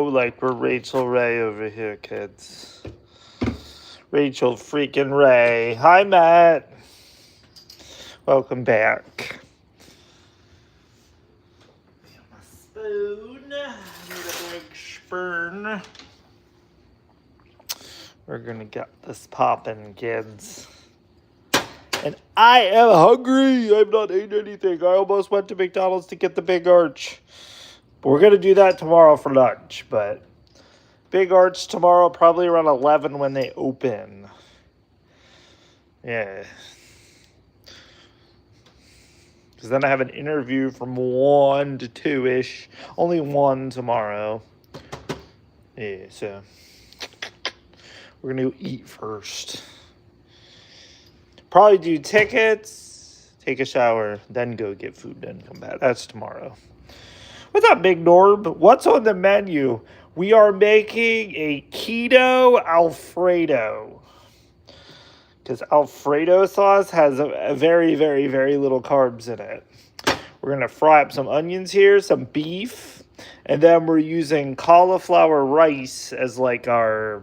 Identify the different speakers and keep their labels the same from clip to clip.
Speaker 1: know like we're Rachel Ray over here, kids. Rachel freaking Ray. Hi, Matt. Welcome back. My spoon. I need a big spoon. We're gonna get this poppin', kids. And I am hungry. I've not eaten anything. I almost went to McDonald's to get the Big Arch. But we're gonna do that tomorrow for lunch. But Big Arch tomorrow, probably around 11 when they open. Yeah. Because then I have an interview from 1 to 2-ish. Only 1 tomorrow. Yeah, so we're going to go eat first. Probably do tickets, take a shower, then go get food, then come back. That's tomorrow. What's up, Big Norb? What's on the menu? We are making a keto Alfredo. Because Alfredo sauce has a very, very, very little carbs in it. We're going to fry up some onions here, some beef, and then we're using cauliflower rice as like our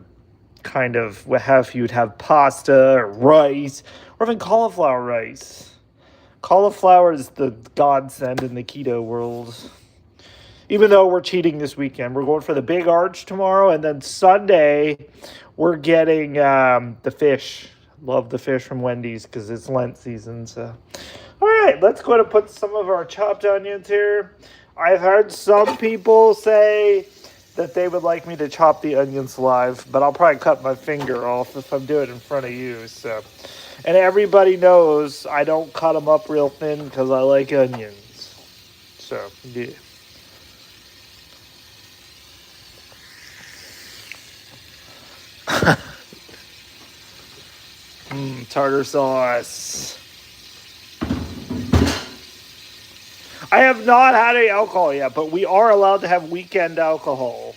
Speaker 1: kind of, if you'd have pasta or rice, or even cauliflower rice. Cauliflower is the godsend in the keto world. Even though we're cheating this weekend, we're going for the Big Arch tomorrow, and then Sunday, we're getting the fish. Love the fish from Wendy's because it's Lent season. So, all right, let's go to put some of our chopped onions here. I've heard some people say that they would like me to chop the onions live, but I'll probably cut my finger off if I'm doing it in front of you. So, and everybody knows I don't cut them up real thin because I like onions. So, yeah. Tartar sauce. I have not had any alcohol yet, but we are allowed to have weekend alcohol.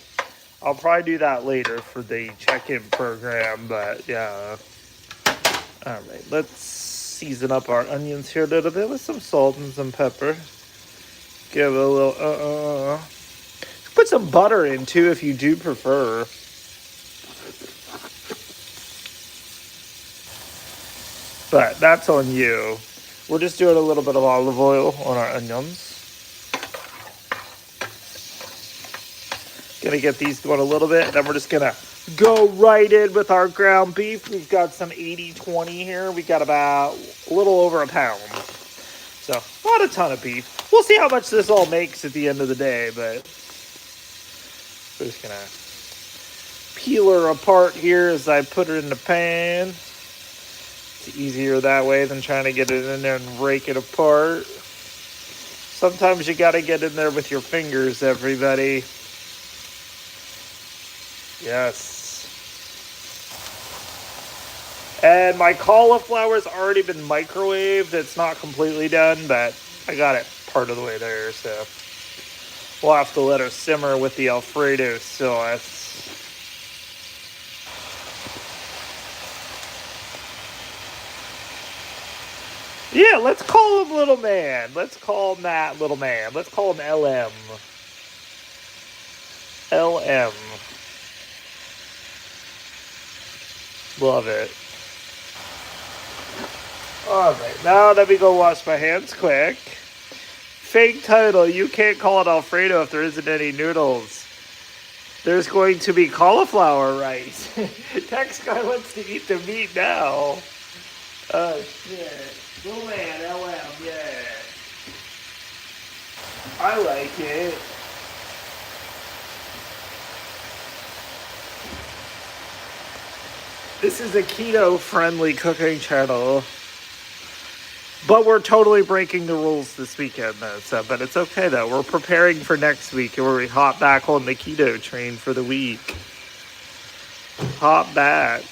Speaker 1: I'll probably do that later for the check-in program, but yeah. All right, let's season up our onions here a little bit with some salt and some pepper. Give it a little, Put some butter in too if you do prefer. But that's on you. We're just doing a little bit of olive oil on our onions. Gonna get these going a little bit. Then we're just gonna go right in with our ground beef. We've got some 80-20 here. We got about a little over a pound. So not a ton of beef. We'll see how much this all makes at the end of the day, but we're just gonna peel her apart here as I put her in the pan. It's easier that way than trying to get it in there and rake it apart. Sometimes you gotta get in there with your fingers, everybody. Yes. And my cauliflower's already been microwaved. It's not completely done, but I got it part of the way there, so we'll have to let her simmer with the Alfredo sauce. Yeah, let's call him Little Man. Let's call Matt Little Man. Let's call him LM. LM. Love it. Alright, now let me go wash my hands quick. Fake title, you can't call it Alfredo if there isn't any noodles. There's going to be cauliflower rice. Tex guy wants to eat the meat now. Oh, shit. Little Man, LM, yeah. I like it. This is a keto-friendly cooking channel. But we're totally breaking the rules this weekend, though. So, but it's okay, though. We're preparing for next week, where we hop back on the keto train for the week. Hop back.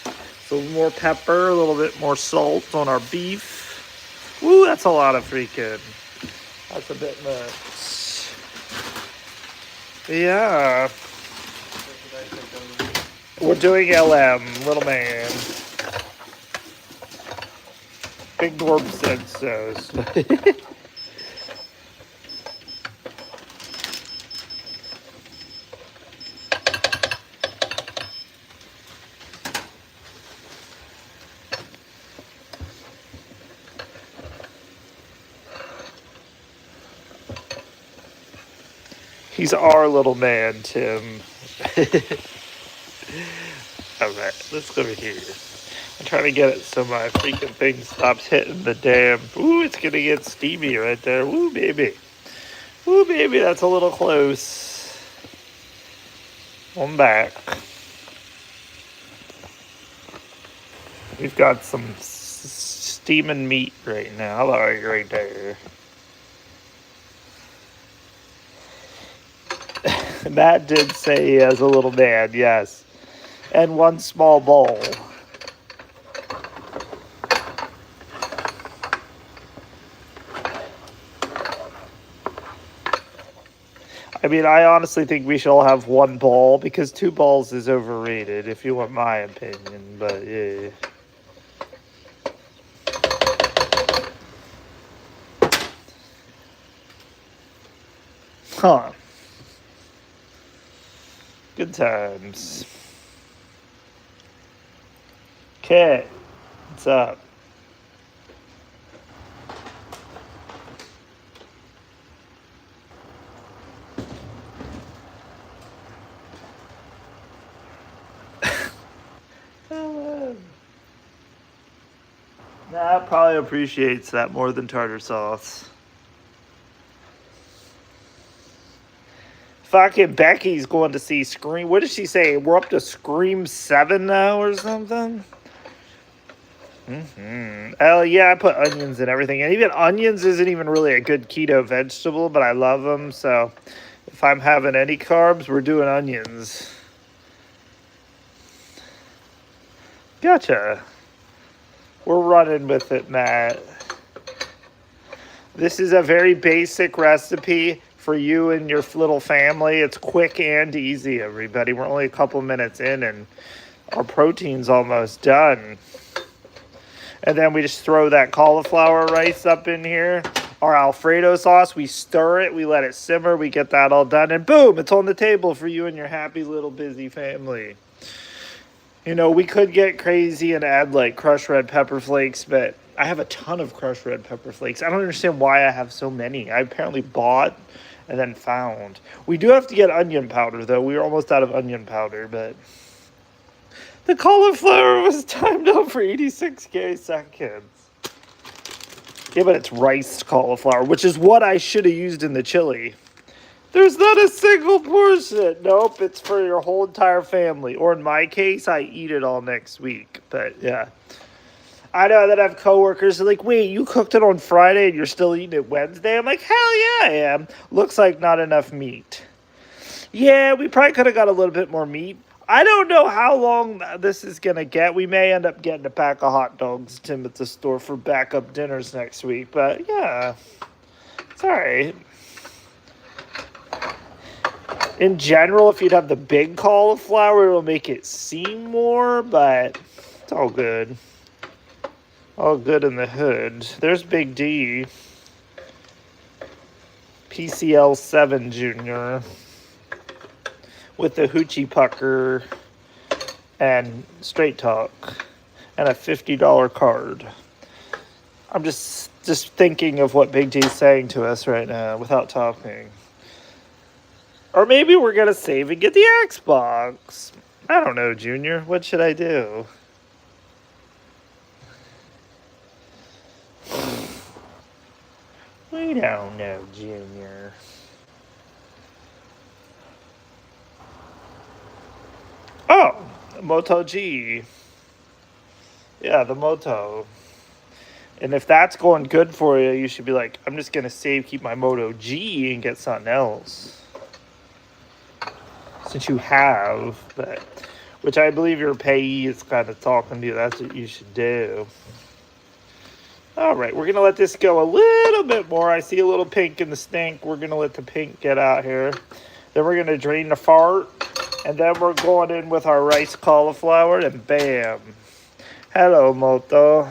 Speaker 1: A little more pepper, a little bit more salt on our beef. Woo, that's a lot of freaking. That's a bit much. Yeah. We're doing LM, Little Man. Big Norb said so. He's our little man, Tim. Alright, let's go over here. I'm trying to get it so my freaking thing stops hitting the damn... Ooh, it's gonna get steamy right there. Ooh, baby. Ooh, baby, that's a little close. I'm back. We've got some steaming meat right now. Right there. Matt did say he has a little man, yes. And one small bowl. I mean, I honestly think we should all have one bowl because 2 bowls is overrated, if you want my opinion, but yeah. Huh. Good times. Okay. What's up? Nah, probably appreciates that more than tartar sauce. Fucking Becky's going to see Scream. What did she say? We're up to Scream 7 now or something? Oh, yeah, I put onions in everything. And even onions isn't even really a good keto vegetable, but I love them. So if I'm having any carbs, we're doing onions. Gotcha. We're running with it, Matt. This is a very basic recipe for you and your little family. It's quick and easy, everybody. We're only a couple minutes in and our protein's almost done. And then we just throw that cauliflower rice up in here. Our Alfredo sauce, we stir it, we let it simmer, we get that all done, and boom, it's on the table for you and your happy little busy family. You know, we could get crazy and add like crushed red pepper flakes, but I have a ton of crushed red pepper flakes. I don't understand why I have so many. I apparently bought and then found. We do have to get onion powder, though. We were almost out of onion powder, but the cauliflower was timed out for 86k seconds. Yeah, but it's riced cauliflower, which is what I should have used in the chili. There's not a single portion. Nope, it's for your whole entire family. Or in my case, I eat it all next week. But yeah. I know that I have coworkers who are like, wait, you cooked it on Friday and you're still eating it Wednesday? I'm like, hell yeah, I am. Looks like not enough meat. Yeah, we probably could have got a little bit more meat. I don't know how long this is going to get. We may end up getting a pack of hot dogs, Tim, at the store for backup dinners next week. But yeah, it's all right. In general, if you'd have the big cauliflower, it'll make it seem more, but it's all good. All good in the hood. There's Big D. PCL 7 Jr. with the hoochie pucker and straight talk and a $50 card. I'm just thinking of what Big D's saying to us right now without talking. Or maybe we're going to save and get the Xbox. I don't know, Junior. What should I do? We don't know, Junior. Oh, Moto G. Yeah, the Moto. And if that's going good for you, you should be like, I'm just going to keep my Moto G and get something else. Since you have, but which I believe your payee is kind of talking to you. That's what you should do. All right, we're going to let this go a little bit more. I see a little pink in the stink. We're going to let the pink get out here. Then we're going to drain the fart. And then we're going in with our rice cauliflower. And bam. Hello, Moto.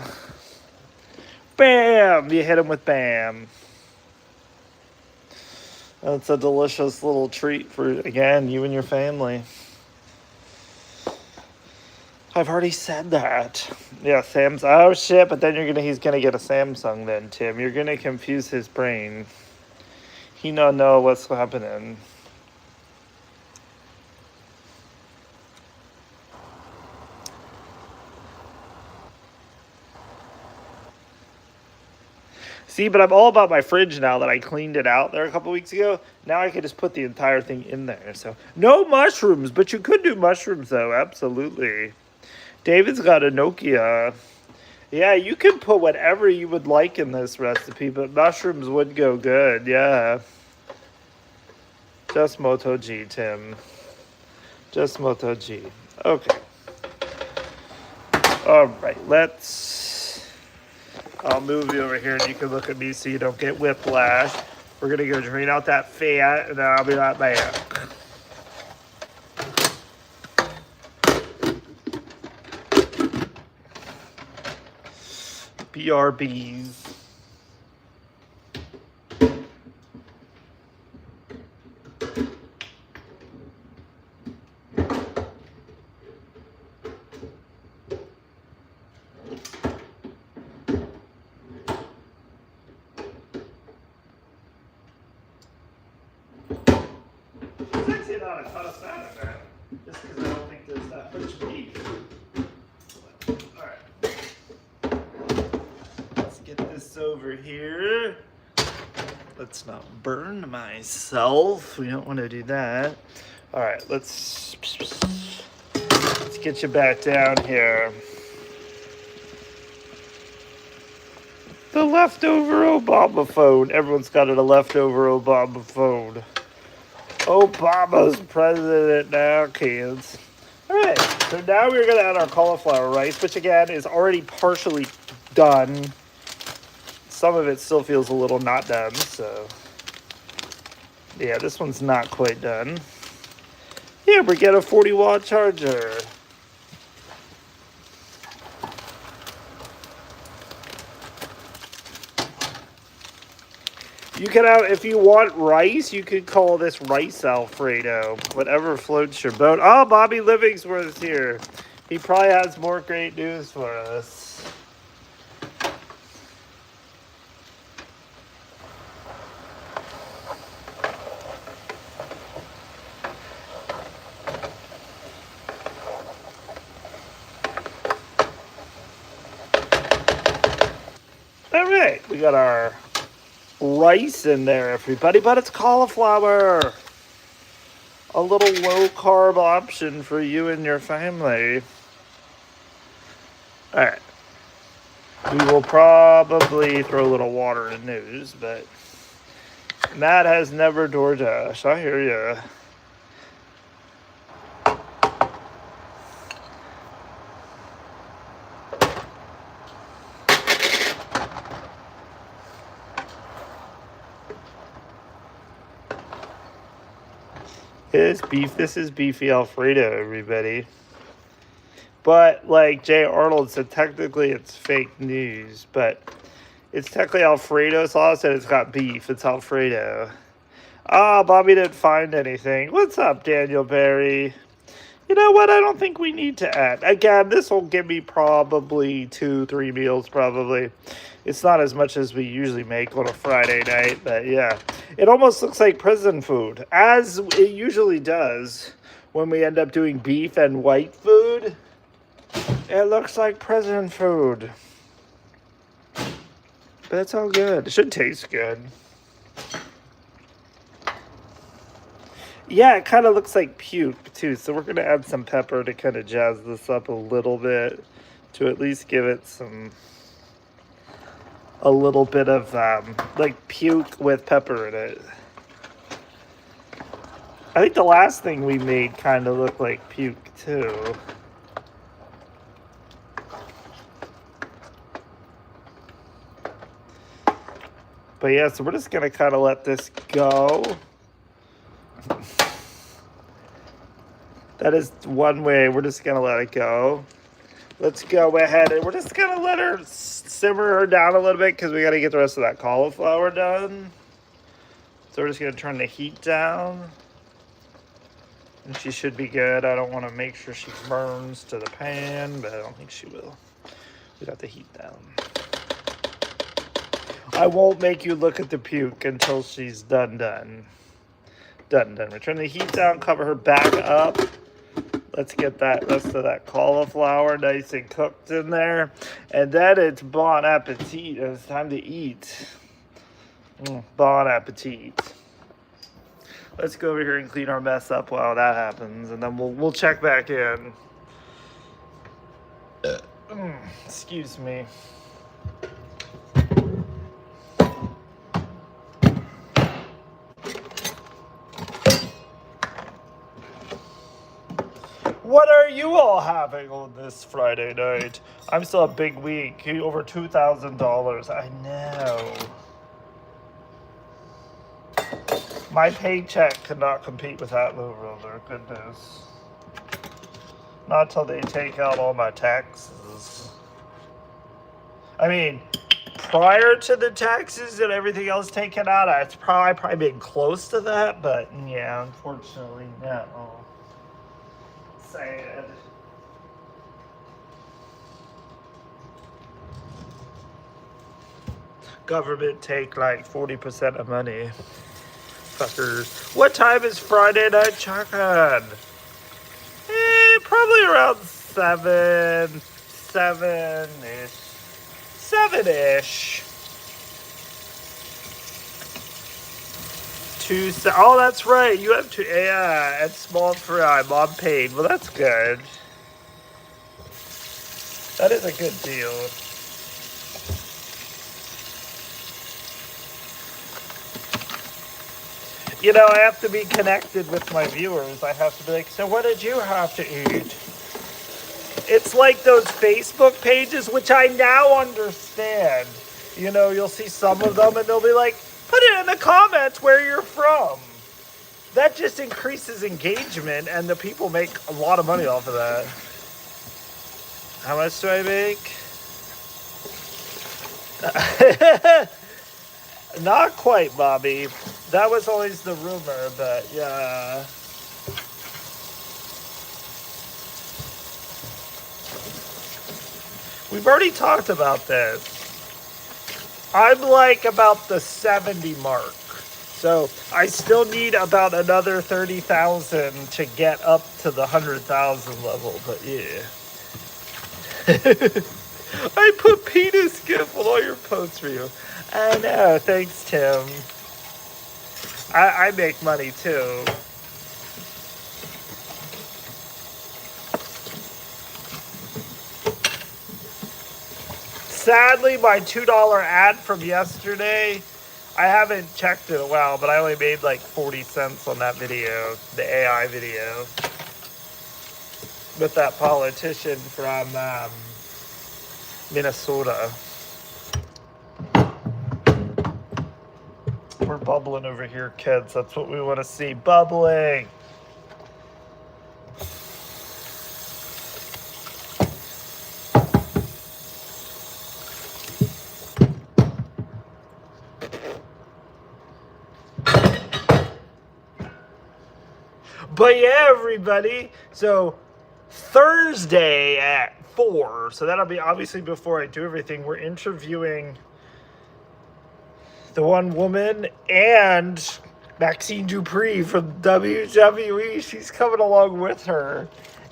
Speaker 1: Bam. You hit him with bam. That's a delicious little treat for, again, you and your family. I've already said that. Yeah, Sam's. Oh, shit, but then he's going to get a Samsung then, Tim. You're going to confuse his brain. He don't know what's happening. See, but I'm all about my fridge now that I cleaned it out there a couple weeks ago. Now I can just put the entire thing in there. So no mushrooms, but you could do mushrooms though. Absolutely. David's got a Nokia. Yeah, you can put whatever you would like in this recipe, but mushrooms would go good. Yeah. Just Moto G, Tim. Just Moto G. Okay. All right, I'll move you over here and you can look at me so you don't get whiplash. We're going to go drain out that fat and then I'll be right back. BRBs. Not a ton of fat in that, just because I don't think there's that much beef. Alright. Let's get this over here. Let's not burn myself. We don't want to do that. Alright, let's get you back down here. The leftover Obama phone. Everyone's got a leftover Obama phone. Obama's president now, kids. Alright, so now we're going to add our cauliflower rice, which again is already partially done. Some of it still feels a little not done, so. Yeah, this one's not quite done. Yeah, we get a 40-watt charger. You can have, if you want rice, you could call this rice Alfredo. Whatever floats your boat. Oh, Bobby Livingsworth's here. He probably has more great news for us. All right, we got our rice in there, everybody, but it's cauliflower. A little low-carb option for you and your family. All right. We will probably throw a little water in news, but Matt has never DoorDash. I hear ya. This is Beefy Alfredo, everybody. But like Jay Arnold said, technically it's fake news, but it's technically Alfredo sauce and it's got beef. It's Alfredo. Ah, Bobby didn't find anything. What's up, Daniel Berry? You know what? I don't think we need to add. Again, this will give me probably 2-3 meals, probably. It's not as much as we usually make on a Friday night, but yeah. It almost looks like prison food, as it usually does when we end up doing beef and white food. It looks like prison food. But it's all good. It should taste good. Yeah, it kind of looks like puke, too. So we're going to add some pepper to kind of jazz this up a little bit. To at least give it a little bit of, like, puke with pepper in it. I think the last thing we made kind of looked like puke, too. But yeah, so we're just going to kind of let this go. That is one way. We're just going to let it go. Let's go ahead and we're just going to let her simmer her down a little bit because we got to get the rest of that cauliflower done. So we're just going to turn the heat down. And she should be good. I don't want to make sure she burns to the pan, but I don't think she will. We got the heat down. I won't make you look at the puke until she's done. We turn the heat down, cover her back up. Let's get that rest of that cauliflower nice and cooked in there. And then it's bon appetit. It's time to eat. Bon appetit. Let's go over here and clean our mess up while that happens, and then we'll check back in. Excuse me. What are you all having on this Friday night? I'm still a big week. Over $2,000. I know. My paycheck could not compete with that low roller. Goodness. Not till they take out all my taxes. I mean, prior to the taxes and everything else taken out, it's probably been close to that, but yeah, unfortunately, no. Sad. Government take like 40% of money. Fuckers. What time is Friday night chicken? Probably around 7-ish. 7-ish. Oh, that's right. You have to, yeah, and small fry. Mom paid. Well, that's good. That is a good deal. You know, I have to be connected with my viewers. I have to be like, so what did you have to eat? It's like those Facebook pages, which I now understand. You know, you'll see some of them and they'll be like, put it in the comments where you're from. That just increases engagement and the people make a lot of money off of that. How much do I make? Not quite, Bobby. That was always the rumor, but yeah. We've already talked about this. I'm like about the 70 mark. So I still need about another 30,000 to get up to the 100,000 level, but yeah. I put penis gif on all your posts for you. I know, thanks, Tim. I make money too. Sadly, my $2 ad from yesterday, I haven't checked it in a while, but I only made like 40 cents on that video, the AI video. With that politician from Minnesota. We're bubbling over here, kids. That's what we want to see. Bubbling. But yeah, everybody. So Thursday at 4. So that'll be obviously before I do everything. We're interviewing the one woman and Maxine Dupree from WWE. She's coming along with her.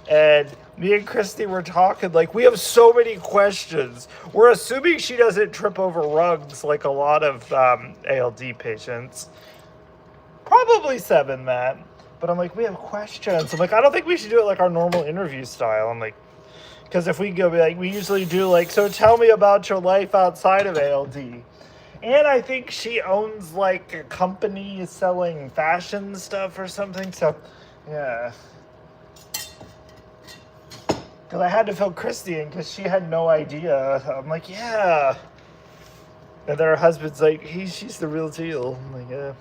Speaker 1: And me and Christy were talking, like, we have so many questions. We're assuming she doesn't trip over rugs like a lot of ALD patients. Probably 7, Matt. But I'm like, we have questions. I'm like, I don't think we should do it like our normal interview style. I'm like, because if we go, like, we usually do like, so tell me about your life outside of ALD. And I think she owns like a company selling fashion stuff or something. So, yeah. Because I had to fill Christy in because she had no idea. I'm like, yeah. And then her husband's like, she's the real deal. I'm like, yeah.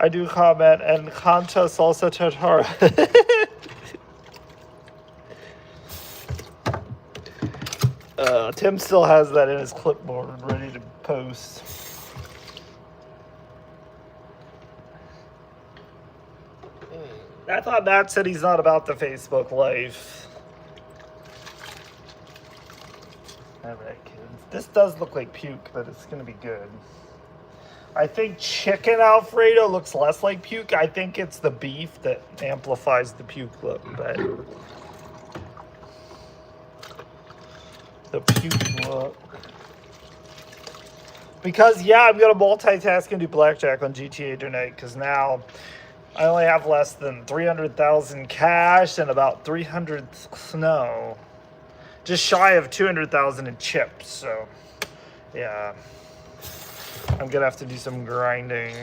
Speaker 1: I do comment and Concha salsa tartara. Tim still has that in his clipboard ready to post. I thought Matt said he's not about the Facebook life. Alright, kids. This does look like puke, but it's going to be good. I think chicken Alfredo looks less like puke. I think it's the beef that amplifies the puke look, but the puke look. Because, yeah, I'm going to multitask and do blackjack on GTA tonight, because now I only have less than 300,000 cash and about 300 snow. Just shy of 200,000 in chips, so, yeah. I'm going to have to do some grinding.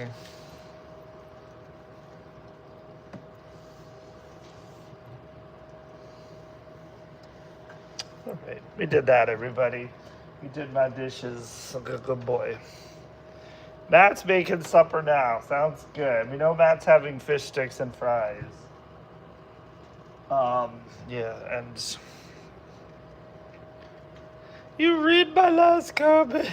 Speaker 1: All right, we did that, everybody. We did my dishes. Good boy. Matt's making supper now. Sounds good. We know Matt's having fish sticks and fries. Yeah, and you read my last comment.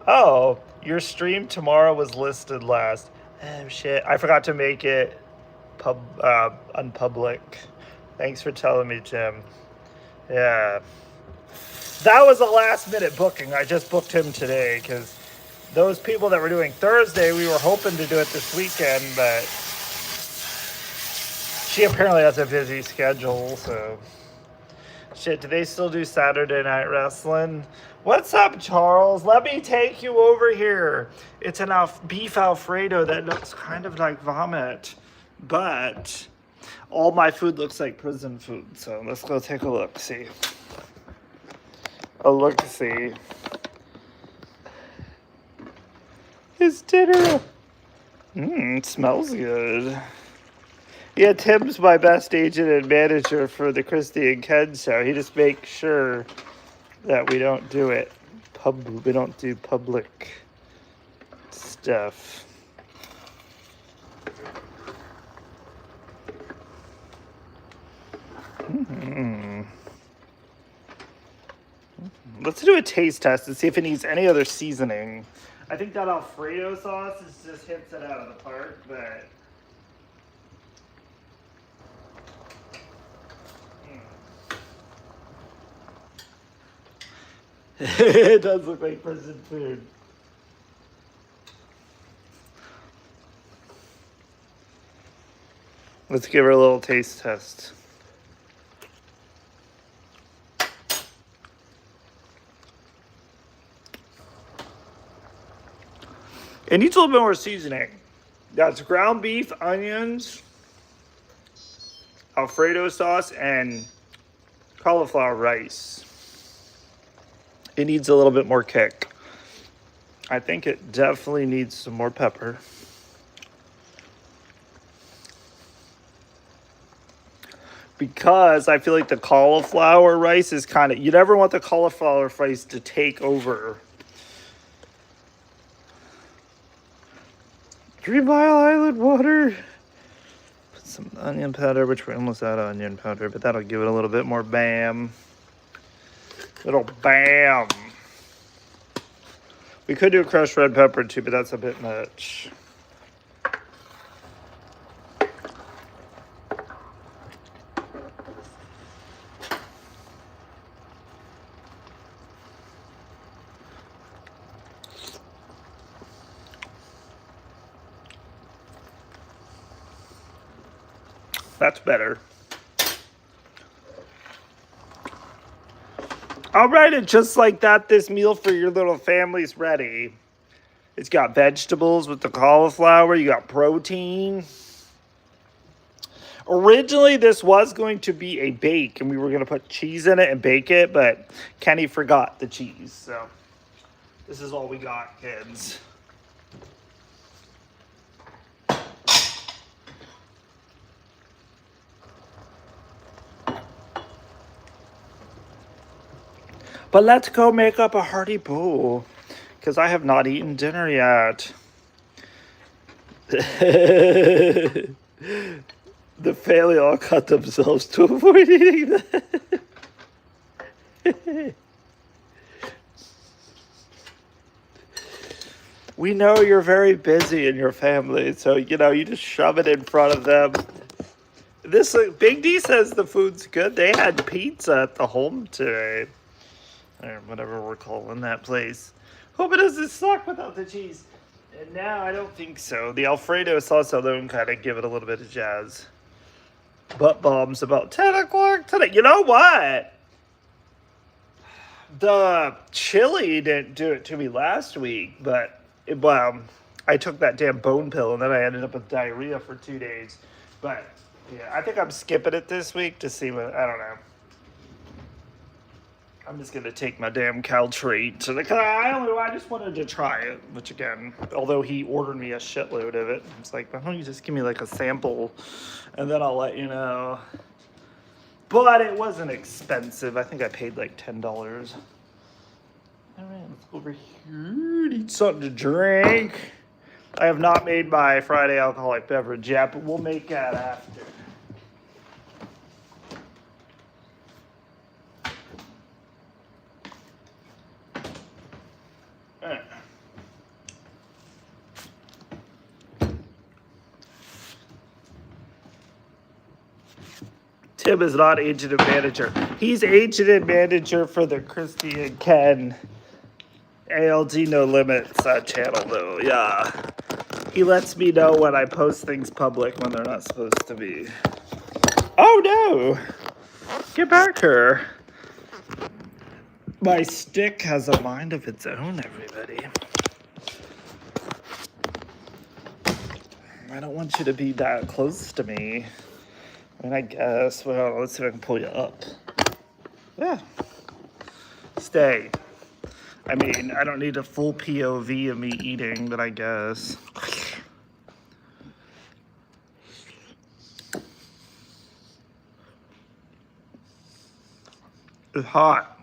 Speaker 1: Oh, your stream tomorrow was listed last. Oh shit! I forgot to make it unpublic. Thanks for telling me, Jim. Yeah. That was a last minute booking. I just booked him today because those people that were doing Thursday, we were hoping to do it this weekend, but she apparently has a busy schedule, so. Shit, do they still do Saturday Night Wrestling? What's up, Charles? Let me take you over here. It's an beef Alfredo that looks kind of like vomit, but all my food looks like prison food, so let's go take a look, see. A look-see. His dinner. It smells good. Yeah, Tim's my best agent and manager for the Christy and Ken show. He just makes sure that we don't do it. We don't do public stuff. Let's do a taste test and see if it needs any other seasoning. I think that Alfredo sauce just hits it out of the park, but it does look like prison food. Let's give her a little taste test. It needs a little bit more seasoning. That's ground beef, onions, Alfredo sauce, and cauliflower rice. It needs a little bit more kick. I think it definitely needs some more pepper. Because I feel like the cauliflower rice is kind of, you never want the cauliflower rice to take over. 3 Mile Island water. Put some onion powder, which we're almost out of onion powder, but that'll give it a little bit more bam. Little bam. We could do a crushed red pepper too, but that's a bit much. That's better. All right, and just like that, this meal for your little family's ready. It's got vegetables with the cauliflower. You got protein. Originally, this was going to be a bake, and we were going to put cheese in it and bake it, but Kenny forgot the cheese. So this is all we got, kids. But let's go make up a hearty bowl, because I have not eaten dinner yet. The family all cut themselves to avoid eating that. We know you're very busy in your family, so, you know, you just shove it in front of them. This Big D says the food's good. They had pizza at the home today. Or whatever we're calling that place. Hope it doesn't suck without the cheese. And now I don't think so. The Alfredo sauce alone kind of give it a little bit of jazz. Butt bombs about 10 o'clock tonight. You know what? The chili didn't do it to me last week, but I took that damn bone pill and then I ended up with diarrhea for 2 days. But yeah, I think I'm skipping it this week to see what, I don't know. I'm just gonna take my damn Caltrate to the. I just wanted to try it, which again, although he ordered me a shitload of it, it's like, why don't you just give me like a sample, and then I'll let you know. But it wasn't expensive. I think I paid like $10. All right, let's go over here and eat something to drink. I have not made my Friday alcoholic beverage yet, but we'll make that after. Tim is not agent and manager. He's agent and manager for the Christy and Ken ALD No Limits channel, though. Yeah. He lets me know when I post things public when they're not supposed to be. Oh, no. Get back here. My stick has a mind of its own, everybody. I don't want you to be that close to me. I mean, I guess. Well, let's see if I can pull you up. Yeah. Stay. I mean, I don't need a full POV of me eating, but I guess. It's hot.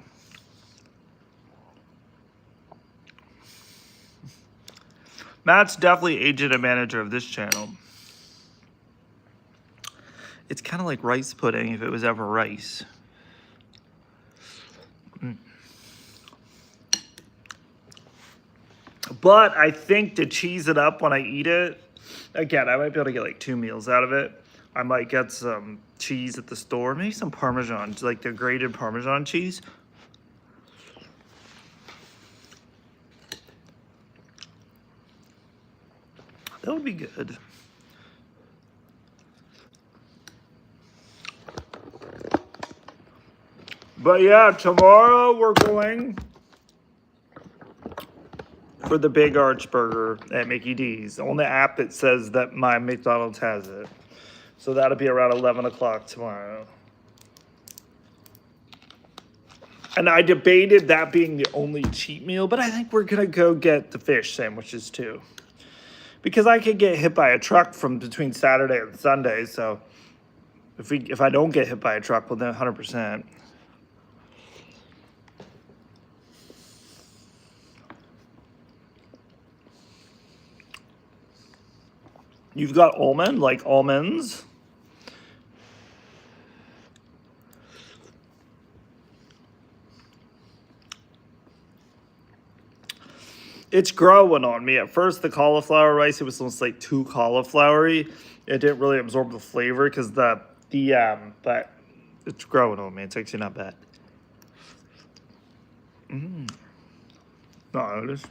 Speaker 1: Matt's definitely agent and manager of this channel. It's kind of like rice pudding if it was ever rice. But I think to cheese it up when I eat it, again, I might be able to get like 2 meals out of it. I might get some cheese at the store, maybe some Parmesan, like the grated Parmesan cheese. That would be good. But yeah, tomorrow we're going for the Big Arch Burger at Mickey D's. On the app, it says that my McDonald's has it. So that'll be around 11 o'clock tomorrow. And I debated that being the only cheat meal, but I think we're going to go get the fish sandwiches too. Because I could get hit by a truck from between Saturday and Sunday. So if I don't get hit by a truck, well, then 100%. You've got almond, like almonds. It's growing on me. At first, the cauliflower rice, it was almost like too cauliflowery. It didn't really absorb the flavor because but it's growing on me. It's actually not bad. No, it is.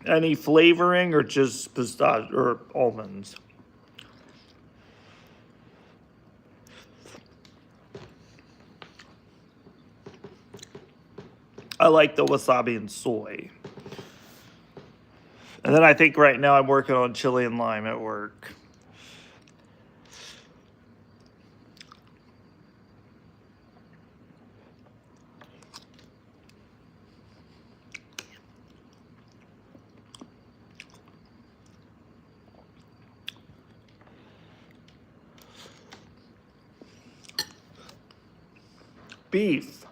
Speaker 1: Any flavoring or just pistachio or almonds? I like the wasabi and soy. And then I think right now I'm working on chili and lime at work. Beef.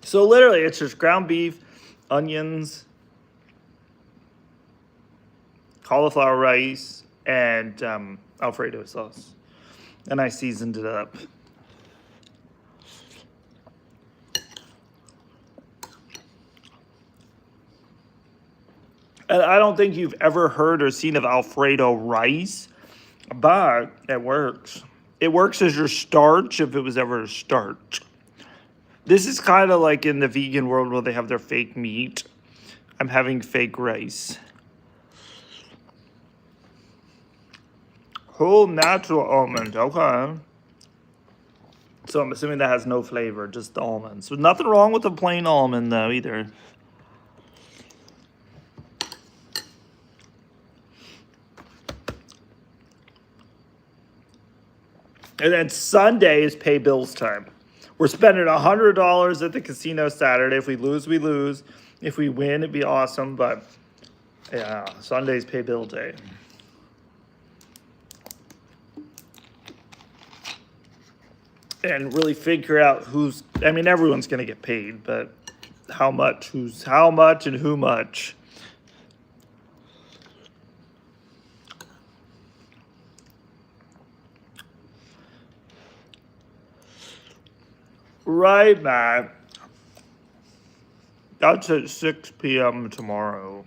Speaker 1: So literally, it's just ground beef, onions, cauliflower rice, and Alfredo sauce. And I seasoned it up. And I don't think you've ever heard or seen of Alfredo rice, but it works. It works as your starch if it was ever a starch. This is kind of like in the vegan world where they have their fake meat. I'm having fake rice. Whole natural almond, okay. So I'm assuming that has no flavor, just the almonds. So nothing wrong with the plain almond though either. And then Sunday is pay bills time. We're spending $100 at the casino Saturday. If we lose, we lose. If we win, it'd be awesome. But yeah, Sunday's pay bill day. And really figure out who's, I mean, everyone's going to get paid, but how much, who's how much, and who much. Right, Matt. That's at 6 p.m. tomorrow.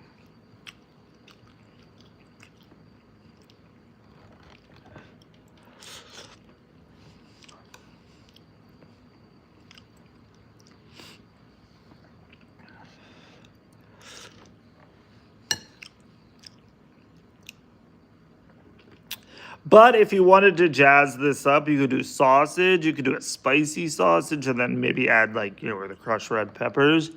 Speaker 1: But if you wanted to jazz this up, you could do sausage. You could do a spicy sausage and then maybe add, like, you know, the crushed red peppers.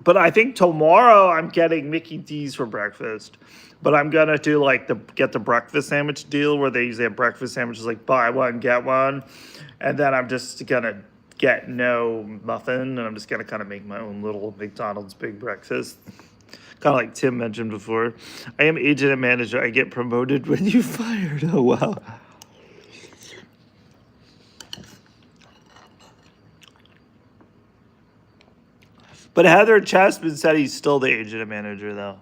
Speaker 1: But I think tomorrow I'm getting Mickey D's for breakfast. But I'm gonna do like get the breakfast sandwich deal where they usually have breakfast sandwiches like buy one, get one. And then I'm just gonna get no muffin and I'm just gonna kind of make my own little McDonald's big breakfast. Kind of like Tim mentioned before. I am agent and manager. I get promoted when you fired. Oh wow. But Heather Chessman said he's still the agent and manager, though.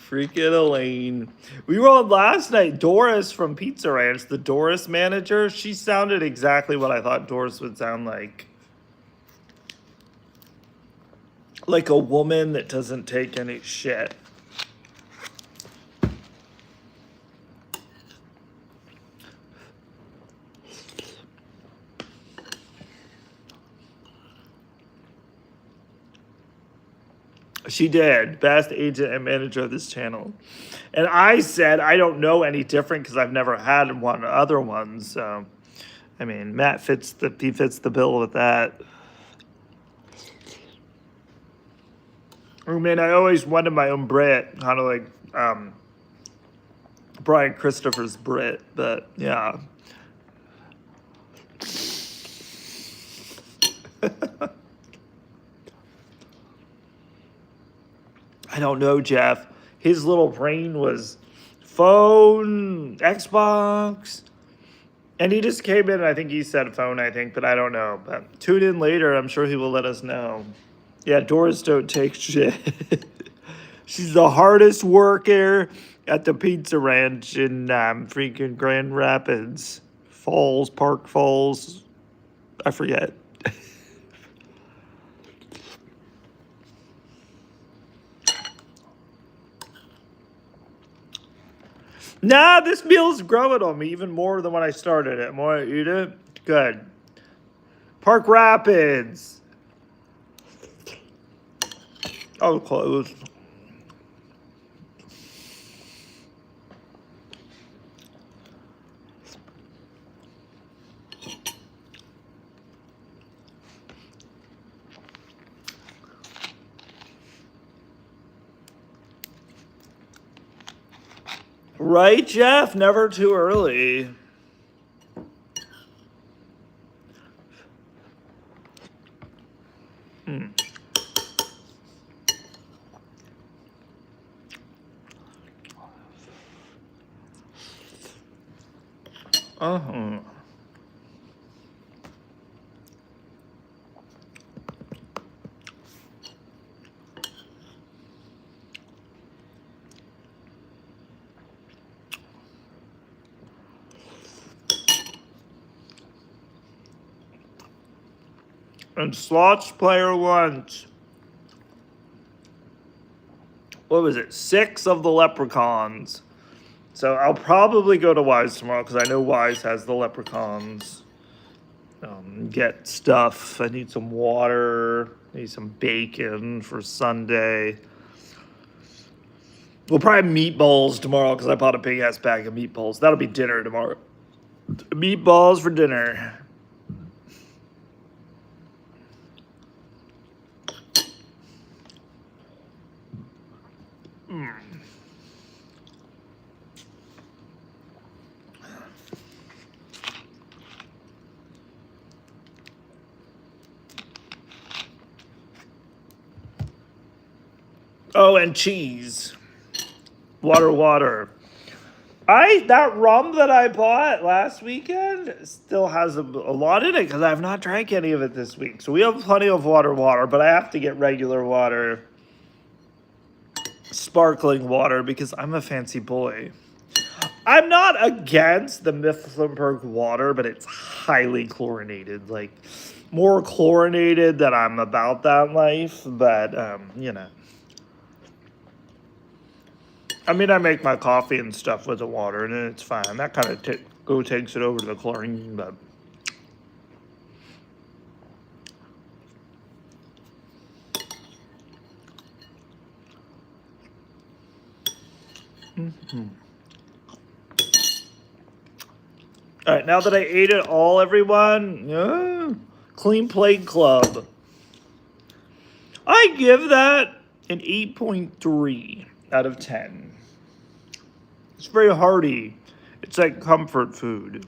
Speaker 1: Freaking Elaine. We were on last night. Doris from Pizza Ranch, the Doris manager, she sounded exactly what I thought Doris would sound like. Like a woman that doesn't take any shit. She did. Best agent and manager of this channel. And I said I don't know any different because I've never had other one. So, I mean, Matt fits the bill with that. I mean, I always wanted my own Brit, kind of like Brian Christopher's Brit, but yeah. I don't know, Jeff. His little brain was phone, Xbox. And he just came in, I think he said phone, but I don't know. But tune in later, I'm sure he will let us know. Yeah, Doris don't take shit. She's the hardest worker at the Pizza Ranch in freaking Grand Rapids. Park Falls. I forget. Nah, this meal's growing on me even more than when I started it. More I eat it, good. Park Rapids. Oh, closed. Right, Jeff? Never too early. Uh-huh. And slots player wants, what was it, 6 of the leprechauns. So I'll probably go to Wise tomorrow because I know Wise has the leprechauns. Get stuff. I need some water. Need some bacon for Sunday. We'll probably meatballs tomorrow because I bought a big ass bag of meatballs. That'll be dinner tomorrow. Meatballs for dinner. Oh, and cheese. Water. That rum that I bought last weekend still has a lot in it because I have not drank any of it this week. So we have plenty of water, but I have to get regular water, sparkling water, because I'm a fancy boy. I'm not against the Mifflinburg water, but it's highly chlorinated. Like, more chlorinated than I'm about that life, but, you know. I mean, I make my coffee and stuff with the water, and it's fine. That kind of takes it over to the chlorine, but... All right, now that I ate it all, everyone, Clean Plate Club. I give that an 8.3 out of 10. It's very hearty. It's like comfort food,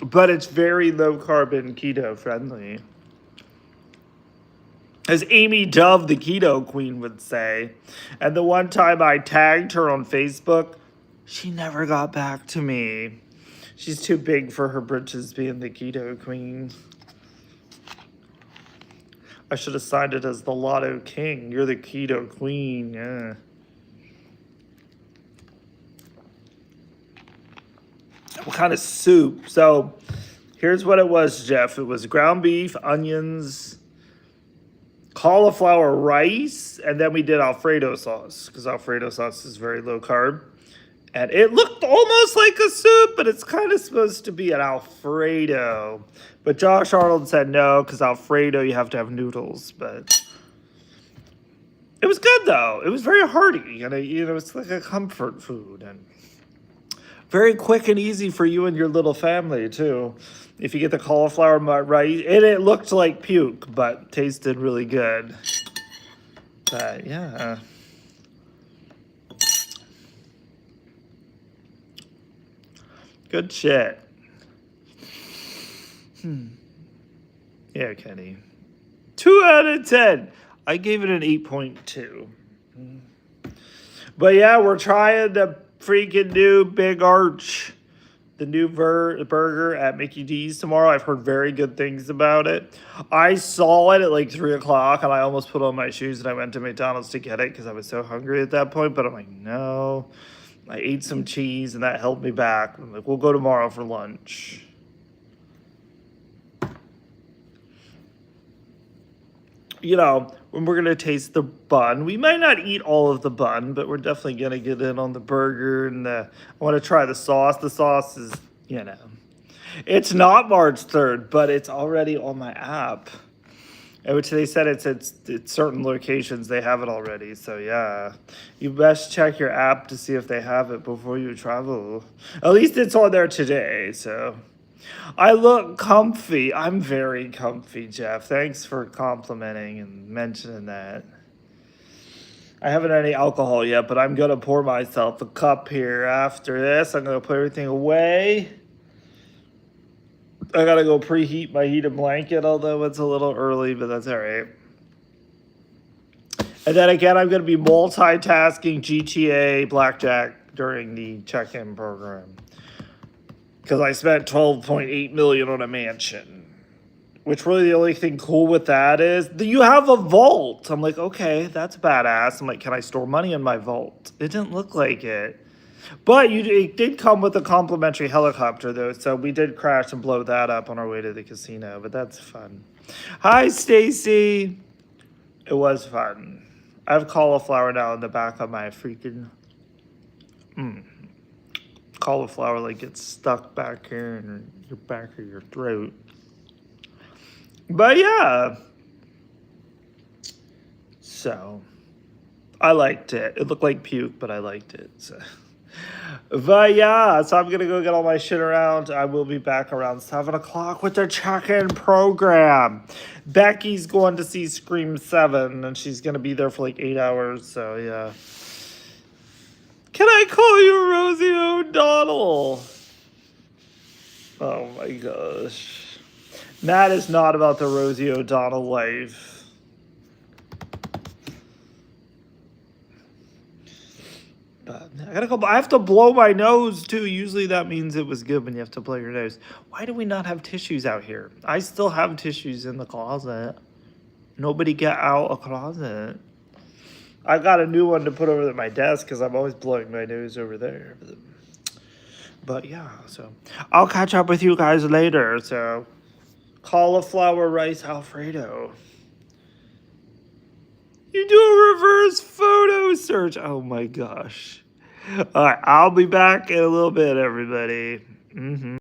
Speaker 1: but it's very low carbon, keto friendly. As Amy Dove, the keto queen, would say. And the one time I tagged her on Facebook, she never got back to me. She's too big for her britches being the keto queen. I should have signed it as the Lotto King. You're the keto queen. Yeah. What kind of soup? So here's what it was, Jeff. It was ground beef, onions, cauliflower rice, and then we did Alfredo sauce because Alfredo sauce is very low carb. And it looked almost like a soup, but it's kind of supposed to be an Alfredo. But Josh Arnold said no, because Alfredo, you have to have noodles. But it was good, though. It was very hearty. And, it's like a comfort food. And very quick and easy for you and your little family, too. If you get the cauliflower rice. And it looked like puke, but tasted really good. But, yeah. Good shit. Yeah, Kenny. 2 out of 10. I gave it an 8.2. But yeah, we're trying the freaking new Big Arch, the new burger at Mickey D's tomorrow. I've heard very good things about it. I saw it at like 3 o'clock and I almost put on my shoes and I went to McDonald's to get it because I was so hungry at that point. But I'm like, no. I ate some cheese, and that held me back. I'm like, we'll go tomorrow for lunch. When we're going to taste the bun, we might not eat all of the bun, but we're definitely going to get in on the burger. And I want to try the sauce. The sauce is, it's not March 3rd, but it's already on my app. Which they said it's certain locations they have it already. So yeah, you best check your app to see if they have it before you travel. At least it's on there today. So I look comfy. I'm very comfy, Jeff. Thanks for complimenting and mentioning that. I haven't had any alcohol yet, but I'm gonna pour myself a cup here after this. I'm gonna put everything away. I gotta go preheat my heated blanket, although it's a little early, but that's all right. And then again, I'm going to be multitasking GTA Blackjack during the check-in program. Because I spent $12.8 million on a mansion. Which really the only thing cool with that is that you have a vault. I'm like, okay, that's badass. I'm like, can I store money in my vault? It didn't look like it. But it did come with a complimentary helicopter, though. So we did crash and blow that up on our way to the casino. But that's fun. Hi, Stacy. It was fun. I have cauliflower now in the back of my freaking... Cauliflower like gets stuck back here in your back of your throat. But yeah. So, I liked it. It looked like puke, but I liked it. So. But yeah, so I'm going to go get all my shit around. I will be back around 7 o'clock with the check-in program. Becky's going to see Scream 7, and she's going to be there for like 8 hours. So yeah. Can I call you Rosie O'Donnell? Oh my gosh. That is not about the Rosie O'Donnell life. But I gotta go. I have to blow my nose too. Usually that means it was good when you have to blow your nose. Why do we not have tissues out here? I still have tissues in the closet. Nobody get out a closet. I got a new one to put over at my desk because I'm always blowing my nose over there. But yeah, so I'll catch up with you guys later. So cauliflower rice Alfredo. You do a reverse photo search. Oh my gosh. All right, I'll be back in a little bit, everybody.